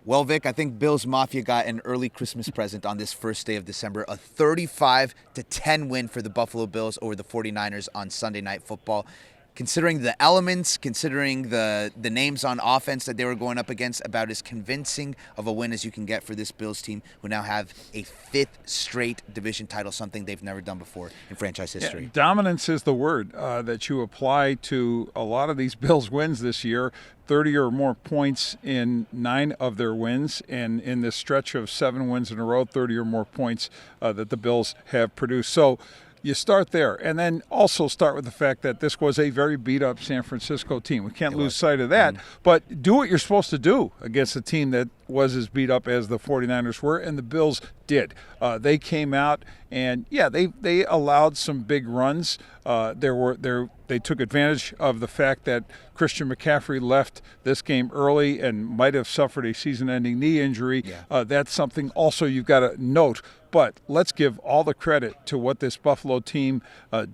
Well, Vic, I think Bills Mafia got an early Christmas present on this first day of December. A 35-10 win for the Buffalo Bills over the 49ers on Sunday Night Football. Considering the elements, considering the names on offense that they were going up against, about as convincing of a win as you can get for this Bills team, who now have a 5th straight division title, something they've never done before in franchise history. Yeah, dominance is the word that you apply to a lot of these Bills wins this year. 30 or more points in 9 of their wins, and in this stretch of 7 wins in a row, 30 or more points that the Bills have produced. So you start there, and then also start with the fact that this was a very beat-up San Francisco team. We can't lose sight of that, but do what you're supposed to do against a team that was as beat up as the 49ers were, and the Bills did. They came out, and yeah, they allowed some big runs. They took advantage of the fact that Christian McCaffrey left this game early and might have suffered a season-ending knee injury. Yeah. That's something also you've got to note. But let's give all the credit to what this Buffalo team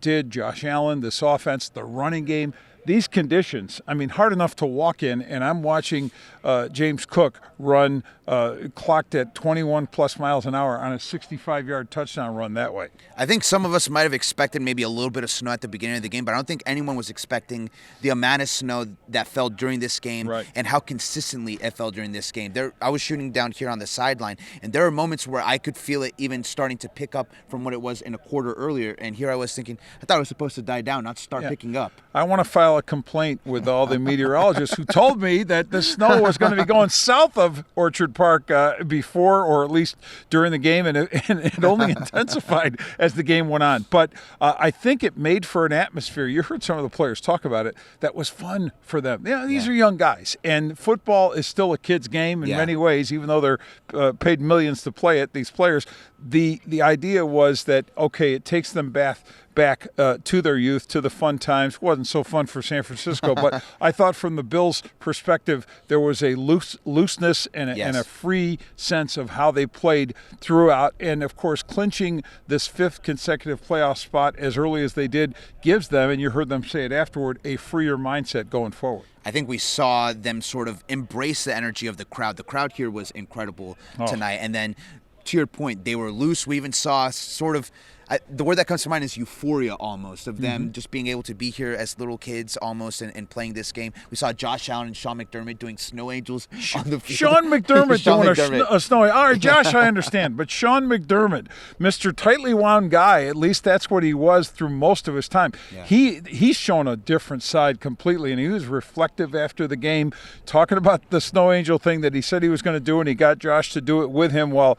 did. Josh Allen, this offense, the running game. These conditions, I mean, hard enough to walk in, and I'm watching James Cook run, clocked at 21-plus miles an hour on a 65-yard touchdown run that way. I think some of us might have expected maybe a little bit of snow at the beginning of the game, but I don't think anyone was expecting the amount of snow that fell during this game and how consistently it fell during this game. I was shooting down here on the sideline, and there were moments where I could feel it even starting to pick up from what it was in a quarter earlier, and here I was thinking, I thought it was supposed to die down, not start picking up. I want to file a complaint with all the meteorologists who told me that the snow was going to be going south of Orchard Park before, or at least during the game, and it only intensified as the game went on. But I think it made for an atmosphere. You heard some of the players talk about it. That was fun for them. These are young guys, and football is still a kid's game in many ways, even though they're paid millions to play it, these players. The idea was that, okay, it takes them back to their youth, to the fun times. It wasn't so fun for San Francisco, but I thought from the Bills' perspective, there was a looseness and a free sense of how they played throughout. And, of course, clinching this 5th consecutive playoff spot as early as they did gives them, and you heard them say it afterward, a freer mindset going forward. I think we saw them sort of embrace the energy of the crowd. The crowd here was incredible tonight. And then, to your point, they were loose. We even saw sort of the word that comes to mind is euphoria almost of them just being able to be here as little kids almost and playing this game. We saw Josh Allen and Sean McDermott doing snow angels on the field. Sean McDermott doing a snow angel. All right, Josh, I understand. But Sean McDermott, Mr. Tightly Wound guy, at least that's what he was through most of his time. Yeah. He's shown a different side completely, and he was reflective after the game, talking about the snow angel thing that he said he was going to do, and he got Josh to do it with him while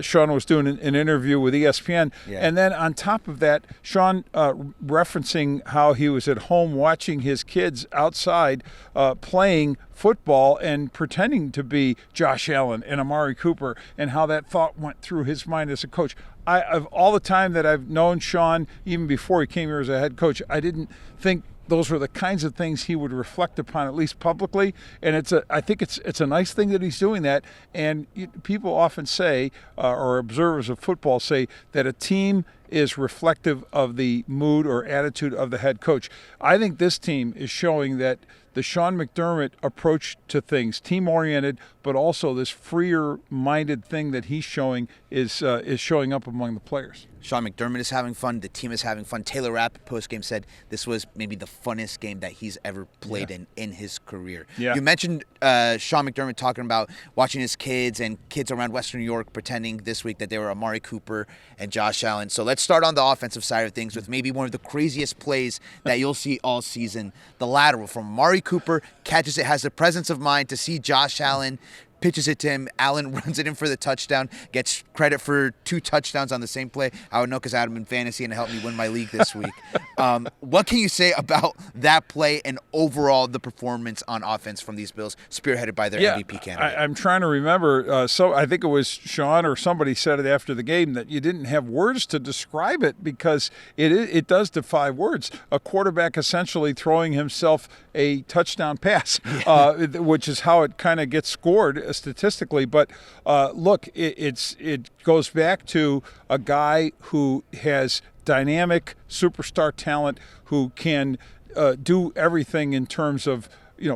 Sean was doing an interview with ESPN. Yeah. And then on top of that, Sean referencing how he was at home watching his kids outside playing football and pretending to be Josh Allen and Amari Cooper, and how that thought went through his mind as a coach. Of all the time that I've known Sean, even before he came here as a head coach, I didn't think those were the kinds of things he would reflect upon, at least publicly. And I think it's a nice thing that he's doing that. And people often say, or observers of football say, that a team is reflective of the mood or attitude of the head coach. I think this team is showing that the Sean McDermott approach to things, team-oriented, but also this freer-minded thing that he's showing is showing up among the players. Sean McDermott is having fun. The team is having fun. Taylor Rapp post-game said this was maybe the funnest game that he's ever played in his career. Yeah. You mentioned Sean McDermott talking about watching his kids and kids around Western New York pretending this week that they were Amari Cooper and Josh Allen. So let's start on the offensive side of things with maybe one of the craziest plays that you'll see all season. The lateral from Amari Cooper, catches it, has the presence of mind to see Josh Allen, pitches it to him. Allen runs it in for the touchdown, gets credit for 2 touchdowns on the same play. I would know because I had him in fantasy and it helped me win my league this week. What can you say about that play and overall the performance on offense from these Bills, spearheaded by their MVP candidate? I'm trying to remember. So I think it was Sean or somebody said it after the game that you didn't have words to describe it because it does defy words. A quarterback essentially throwing himself a touchdown pass, which is how it kind of gets scored statistically. But look, it goes back to a guy who has dynamic superstar talent, who can do everything in terms of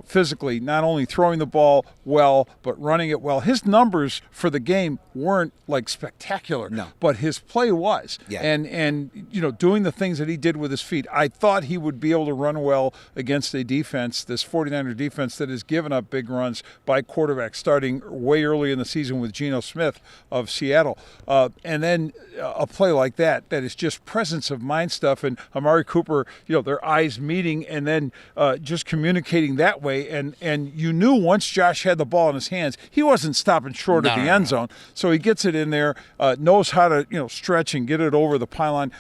physically, not only throwing the ball well, but running it well. His numbers for the game weren't like spectacular, but his play was. Yeah. And doing the things that he did with his feet. I thought he would be able to run well against a defense, this 49er defense that has given up big runs by quarterbacks starting way early in the season with Geno Smith of Seattle. And then a play like that is just presence of mind stuff. And Amari Cooper, their eyes meeting and then just communicating that way, and you knew once Josh had the ball in his hands, he wasn't stopping short of the end zone. So he gets it in there, knows how to stretch and get it over the pylon.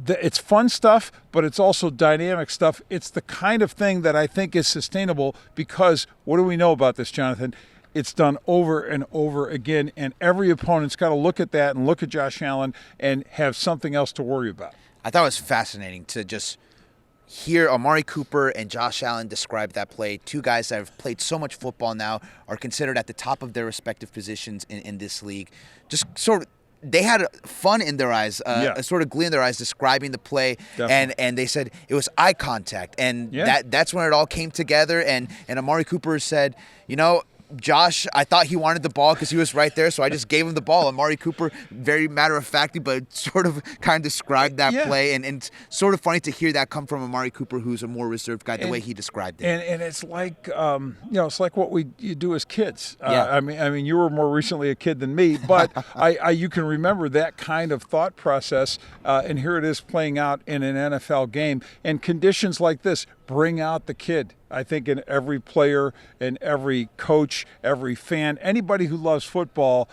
It's fun stuff, but it's also dynamic stuff. It's the kind of thing that I think is sustainable because what do we know about this, Jonathan? It's done over and over again, and every opponent's got to look at that and look at Josh Allen and have something else to worry about. I thought it was fascinating to just hear Amari Cooper and Josh Allen describe that play. Two guys that have played so much football now, are considered at the top of their respective positions in this league. Just sort of, they had fun in their eyes, a sort of glee in their eyes describing the play. And they said it was eye contact. And that's when it all came together. And Amari Cooper said, Josh, I thought he wanted the ball because he was right there, so I just gave him the ball. Amari Cooper, very matter-of-factly, but sort of kind of described that play. And it's sort of funny to hear that come from Amari Cooper, who's a more reserved guy, the way he described it. And it's like, it's like what you do as kids. I mean, you were more recently a kid than me, but you can remember that kind of thought process, and here it is playing out in an NFL game. And conditions like this bring out the kid. I think in every player and every coach, every fan, anybody who loves football,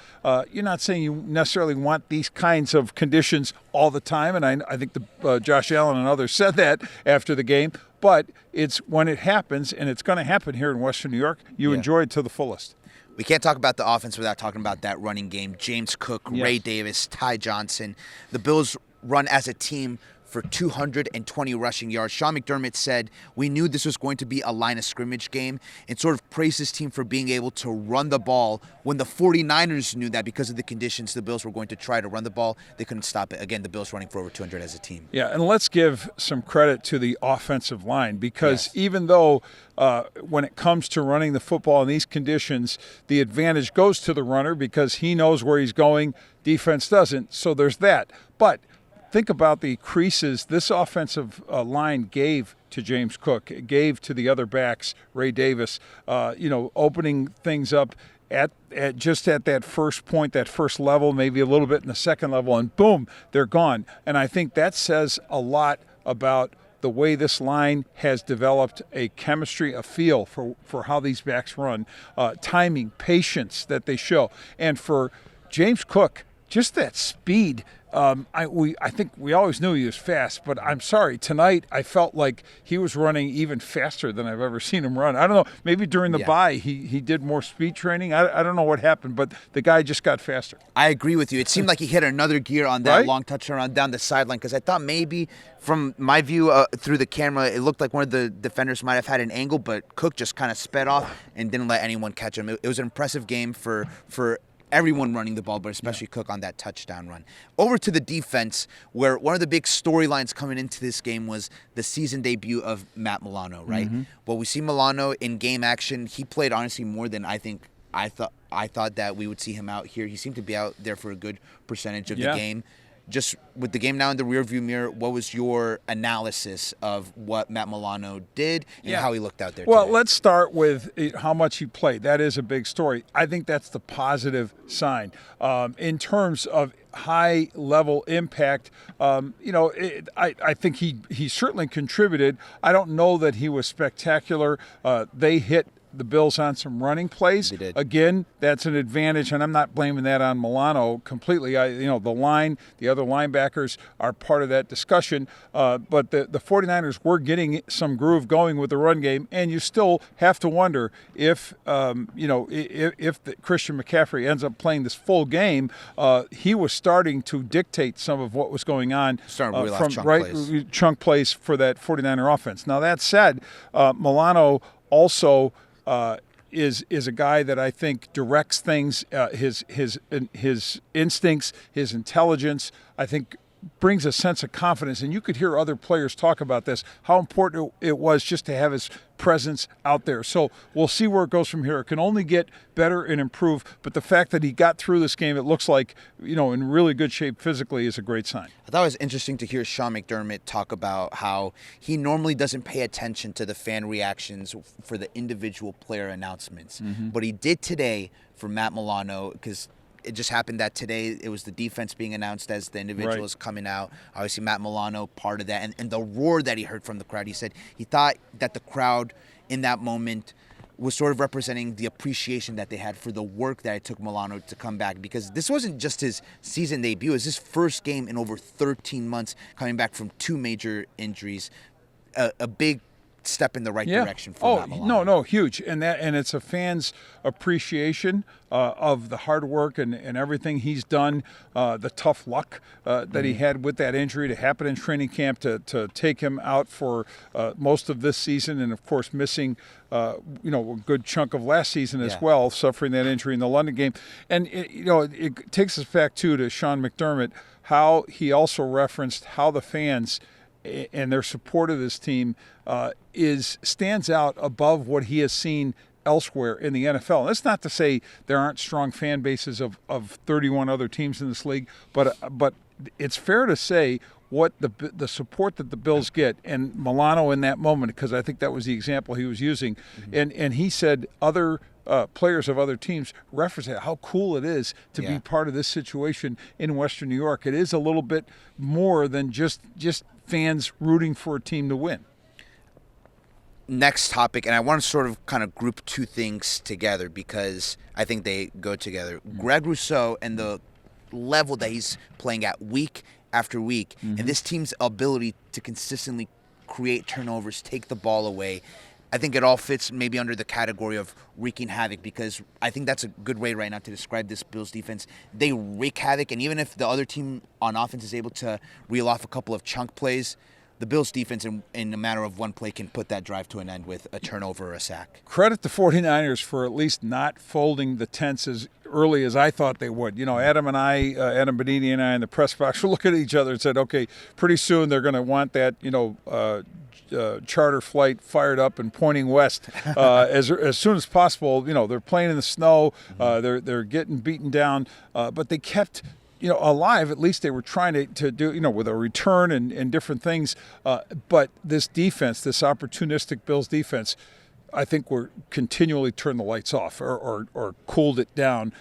you're not saying you necessarily want these kinds of conditions all the time, and I think Josh Allen and others said that after the game, but it's when it happens, and it's going to happen here in Western New York, you enjoy it to the fullest. We can't talk about the offense without talking about that running game. James Cook, Ray Davis, Ty Johnson. The Bills run as a team for 220 rushing yards. Sean McDermott said, we knew this was going to be a line of scrimmage game, and sort of praised his team for being able to run the ball when the 49ers knew that because of the conditions the Bills were going to try to run the ball, they couldn't stop it. Again, the Bills running for over 200 as a team. Yeah, and let's give some credit to the offensive line because even though when it comes to running the football in these conditions, the advantage goes to the runner because he knows where he's going, defense doesn't, so there's that. But think about the creases this offensive line gave to James Cook, gave to the other backs, Ray Davis, opening things up at that first point, that first level, maybe a little bit in the second level, and boom, they're gone. And I think that says a lot about the way this line has developed a chemistry, a feel for how these backs run, timing, patience that they show. And for James Cook, just that speed. I think we always knew he was fast, but I'm sorry. Tonight, I felt like he was running even faster than I've ever seen him run. I don't know. Maybe during the bye, he did more speed training. I don't know what happened, but the guy just got faster. I agree with you. It seemed like he hit another gear on that long touchdown down the sideline because I thought maybe from my view through the camera, it looked like one of the defenders might have had an angle, but Cook just kind of sped off and didn't let anyone catch him. It was an impressive game for everyone running the ball, but especially Cook on that touchdown run. Over to the defense, where one of the big storylines coming into this game was the season debut of Matt Milano, right? Well, we see Milano in game action. He played, honestly, more than I thought that we would see him out here. He seemed to be out there for a good percentage of the game. Just with the game now in the rearview mirror, what was your analysis of what Matt Milano did and how he looked out there Well, today? Let's start with how much he played. That is a big story. I think that's the positive sign. In terms of high-level impact, I think he certainly contributed. I don't know that he was spectacular. They hit the Bills on some running plays. They did. Again, that's an advantage, and I'm not blaming that on Milano completely. The line, the other linebackers are part of that discussion. But the 49ers were getting some groove going with the run game, and you still have to wonder if Christian McCaffrey ends up playing this full game. He was starting to dictate some of what was going on from chunk plays for that 49er offense. Now, that said, Milano also is a guy that I think directs things, his instincts, his intelligence. I think brings a sense of confidence. And you could hear other players talk about this, how important it was just to have his presence out there. So we'll see where it goes from here. It can only get better and improve, but the fact that he got through this game, it looks like, in really good shape physically, is a great sign. I thought it was interesting to hear Sean McDermott talk about how he normally doesn't pay attention to the fan reactions for the individual player announcements, but he did today for Matt Milano, because it just happened that today it was the defense being announced as the individuals coming out. Obviously, Matt Milano, part of that. And the roar that he heard from the crowd, he said he thought that the crowd in that moment was sort of representing the appreciation that they had for the work that it took Milano to come back, because this wasn't just his season debut. It was his first game in over 13 months, coming back from 2 major injuries. A big step in the right direction for Matt Milano. No, huge. And it's a fan's appreciation of the hard work and everything he's done, the tough luck that he had with that injury to happen in training camp, to take him out for most of this season, and of course missing a good chunk of last season as well, suffering that injury in the London game. And it takes us back to Sean McDermott, how he also referenced how the fans and their support of this team stands out above what he has seen elsewhere in the NFL. And that's not to say there aren't strong fan bases of 31 other teams in this league, but it's fair to say what the support that the Bills get, and Milano in that moment, because I think that was the example he was using, and he said other players of other teams reference how cool it is to be part of this situation in Western New York. It is a little bit more than just fans rooting for a team to win. Next topic, and I want to sort of kind of group 2 things together because I think they go together. Greg Rousseau and the level that he's playing at week after week, and this team's ability to consistently create turnovers, take the ball away. I think it all fits maybe under the category of wreaking havoc, because I think that's a good way right now to describe this Bills defense. They wreak havoc, and even if the other team on offense is able to reel off a couple of chunk plays, the Bills defense in a matter of one play can put that drive to an end with a turnover or a sack. Credit the 49ers for at least not folding the tents as early as I thought they would. Adam Benini and I in the press box were looking at each other and said, okay, pretty soon they're going to want that, charter flight fired up and pointing west as soon as possible. They're playing in the snow, they're getting beaten down, but they kept alive. At least they were trying to do, with a return and different things. But this defense, this opportunistic Bills defense, I think we're continually turned the lights off or cooled it down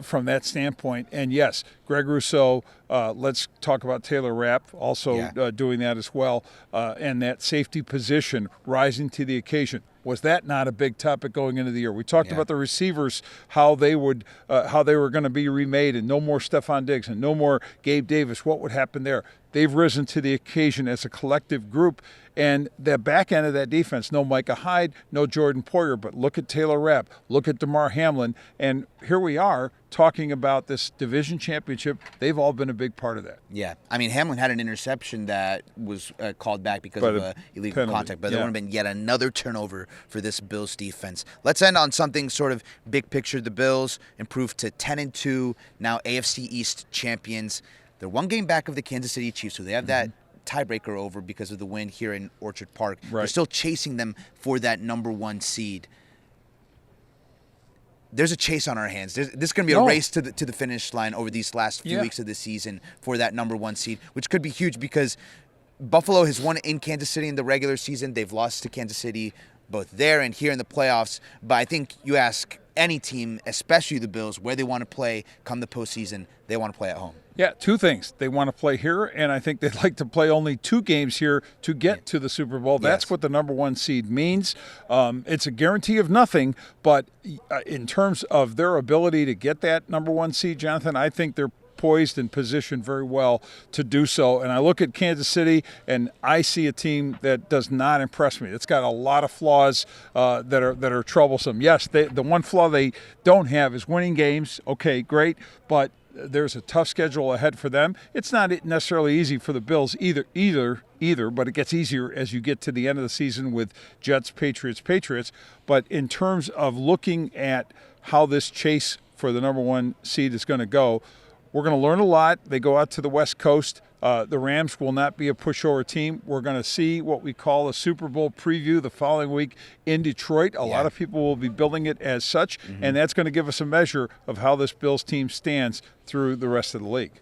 from that standpoint. And yes, Greg Rousseau, let's talk about Taylor Rapp also doing that as well, and that safety position rising to the occasion. Was that not a big topic going into the year? We talked about the receivers, how they were going to be remade, and no more Stephon Diggs and no more Gabe Davis. What would happen there? They've risen to the occasion as a collective group. And the back end of that defense, no Micah Hyde, no Jordan Poyer, but look at Taylor Rapp, look at DeMar Hamlin, and here we are talking about this division championship. They've all been a big part of that. Yeah. I mean, Hamlin had an interception that was called back because of illegal contact, but there would have been yet another turnover for this Bills defense. Let's end on something sort of big picture. The Bills improved to 10-2, now AFC East champions. They're one game back of the Kansas City Chiefs, so they have that tiebreaker over because of the win here in Orchard Park. We're still chasing them for that number 1 seed. There's a chase on our hands. This is going to be a race to the finish line over these last few weeks of the season for that number 1 seed, which could be huge because Buffalo has won in Kansas City in the regular season. They've lost to Kansas City both there and here in the playoffs. But I think you ask any team, especially the Bills, where they want to play come the postseason, they want to play at home. Yeah, 2 things. They want to play here, and I think they'd like to play only 2 games here to get to the Super Bowl. That's what the number 1 seed means. It's a guarantee of nothing, but in terms of their ability to get that number 1 seed, Jonathan, I think they're poised and positioned very well to do so. And I look at Kansas City, and I see a team that does not impress me. It's got a lot of flaws that are troublesome. Yes, the one flaw they don't have is winning games. Okay, great, but there's a tough schedule ahead for them. It's not necessarily easy for the Bills either, but it gets easier as you get to the end of the season with Jets, Patriots. But in terms of looking at how this chase for the number 1 seed is going to go, we're going to learn a lot. They go out to the West Coast. The Rams will not be a pushover team. We're going to see what we call a Super Bowl preview the following week in Detroit. A lot of people will be building it as such, and that's going to give us a measure of how this Bills team stands through the rest of the league.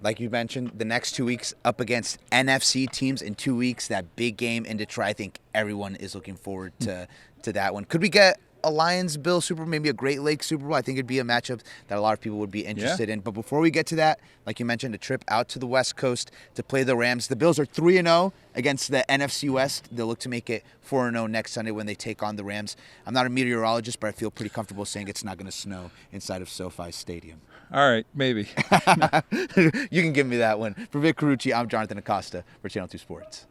Like you mentioned, the next 2 weeks up against NFC teams in 2 weeks, that big game in Detroit. I think everyone is looking forward to that one. Could we get a Lions-Bills Super Bowl, maybe a Great Lakes Super Bowl? I think it'd be a matchup that a lot of people would be interested in. But before we get to that, like you mentioned, a trip out to the West Coast to play the Rams. The Bills are 3-0 against the NFC West. They'll look to make it 4-0 next Sunday when they take on the Rams. I'm not a meteorologist, but I feel pretty comfortable saying it's not going to snow inside of SoFi Stadium. All right, maybe. You can give me that one. For Vic Carucci, I'm Jonathan Acosta for Channel 2 Sports.